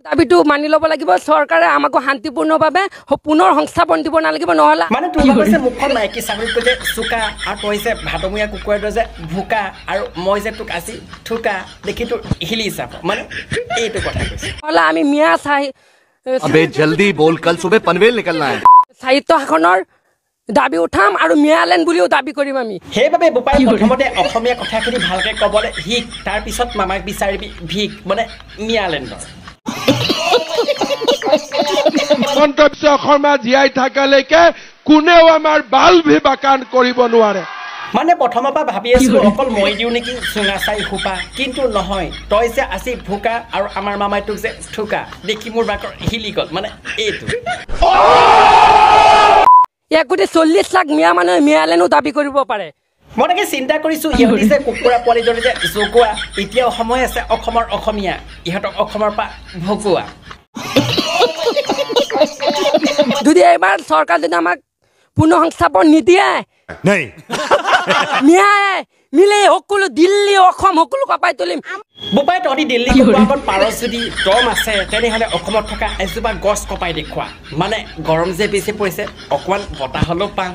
দাবিটো মানি ল'ব লাগিব চৰকাৰে আমাক শান্তিপূৰ্ণভাৱে পুনৰ সংস্থাপন দিব নালাগিব নহ'লে মানে তোৰ কৈছে মুখখন মাইকী ছাগলীটো যে চোকা আৰু তই যে ভাতমূৰীয়া কুকুৰাটো যে ভোকা আৰু মই যে তোক আজি থোকা দেখি তোৰ হিলি হিচাপ মানে এইটো কথা কৈছে নহ'লে আমি মিয়া अबे जल्दी बोल कल सुबह पनवेल निकलना है সাহিত্য শাসনৰ দাবী উঠাম আৰু মিয়ালেণ্ড বুলিও দাবী কৰিম আমি সেইবাবে বোপাই প্ৰথমতে অসমীয়া কথাখিনি ভালকে ক'বলৈ শিক তাৰপিছত মামাক বিচাৰিবি ভিক মানে মিয়ালেণ্ডৰ কণ্ঠস্য শৰ্মা জীয়াই থাকালৈকে কোনেও আমাৰ বাল বিবাকান কৰিব নোৱাৰে মানে প্ৰথমৰ পৰা ভাবি আছিলো অকল মই দিওঁ নেকি চুঙা চাই সোপা কিন্তু নহয় তই যে আজি ভোকা আৰু আমাৰ মামাই তোক যে থোকা দেখি মোৰ বাকৰ হিলি গ'ল মানে এইটো 1,40,00,000 মিয়া মানুহে মিয়ালেণ্ডো দাবী কৰিব পাৰে মই তাকে চিন্তা কৰিছো ইহঁতি যে কুকুৰা পোৱালি দৰে যে জগোৱা এতিয়াও সময় আছে অসমৰ অসমীয়া ইহঁতক অসমৰ পৰা ভগোৱা যদি এইবাৰ চৰকাৰ যদি আমাক পুনৰ সংস্থাপন নিদিয়ে नहीं মিয়াই মিলে সকলো দিল্লী অসম সকলো কপাই তুলিম বোপাই তহঁতি দিল্লী কুকুৰা আগত পাৰচ যদি দম আছে তেনেহ'লে অসমত থকা এজোপা গছ কপাই দেখুওৱা মানে গৰম যে বেছি পৰিছে অকণমান বতাহ হ'লেও পাম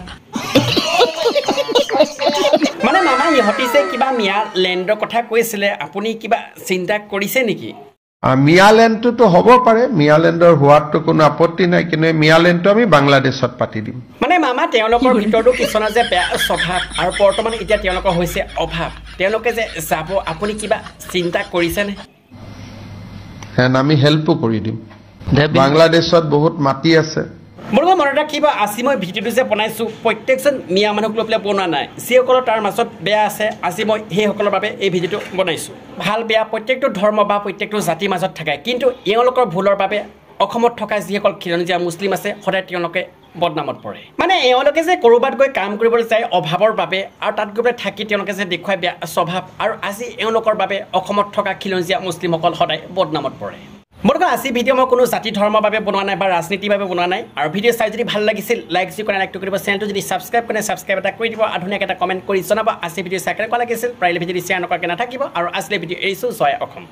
মানে মামা ইহঁতি যে কিবা মিয়া লেণ্ডৰ কথা কৈছিলে আপুনি কিবা চিন্তা কৰিছে নেকি মিয়ালেণ্ডটো হ'ব পাৰে মিয়ালেণ্ডৰ হোৱাটো কোনো আপত্তি নাই কিন্তু মিয়ালেণ্ডটো আমি বাংলাদেশত পাতি দিম মানে মামা তেওঁলোকৰ ভিতৰতো কিছুমান যে বেয়া স্বভাৱ আৰু বৰ্তমান এতিয়া তেওঁলোকৰ হৈছে অভাৱ তেওঁলোকে যে যাব আপুনি কিবা চিন্তা কৰিছেনে হেন আমি হেল্পো কৰি দিম বাংলাদেশত বহুত মাটি আছে মোৰ মনত ৰাখিব আজি মই ভিডিঅ'টো যে বনাইছোঁ প্ৰত্যেকজন মিয়া মানুহক লৈ পেলাই বনোৱা নাই যিসকলৰ তাৰ মাজত বেয়া আছে আজি মই সেইসকলৰ বাবে এই ভিডিঅ'টো বনাইছোঁ ভাল বেয়া প্ৰত্যেকটো ধৰ্ম বা প্ৰত্যেকটো জাতিৰ মাজত থাকে কিন্তু এওঁলোকৰ ভুলৰ বাবে অসমত থকা যিসকল খিলঞ্জীয়া মুছলিম আছে সদায় তেওঁলোকে বদনামত পৰে মানে এওঁলোকে যে ক'ৰবাত গৈ কাম কৰিবলৈ যায় অভাৱৰ বাবে আৰু তাত গৈ থাকি তেওঁলোকে যে দেখুৱাই বেয়া স্বভাৱ আৰু আজি এওঁলোকৰ বাবে অসমত থকা খিলঞ্জীয়া মুছলিমসকল সদায় বদনামত পৰে মোৰ আজি ভিডিঅ' মই কোনো জাতি ধৰ্মৰ বাবে বনোৱা নাই বা ৰাজনীতিৰ বাবে বনোৱা নাই আৰু ভিডিঅ' চাই যদি ভাল লাগিছিল লাইক যি কৰে লাইকটো কৰিব চেনেলটো যদি ছাবস্ক্ৰাইব কৰে ছাবস্ক্ৰাইব এটা কৰি দিব আৰু ধুনীয়াকৈ এটা কমেণ্ট কৰি জনাব আজি ভিডিঅ' চাই কেনেকুৱা লাগিছিল পাৰিলে ভিডিঅ' শ্বেয়াৰ নকৰাকৈ নাথাকিব আৰু আজিলৈ ভিডিঅ' এৰিছোঁ জয় অসম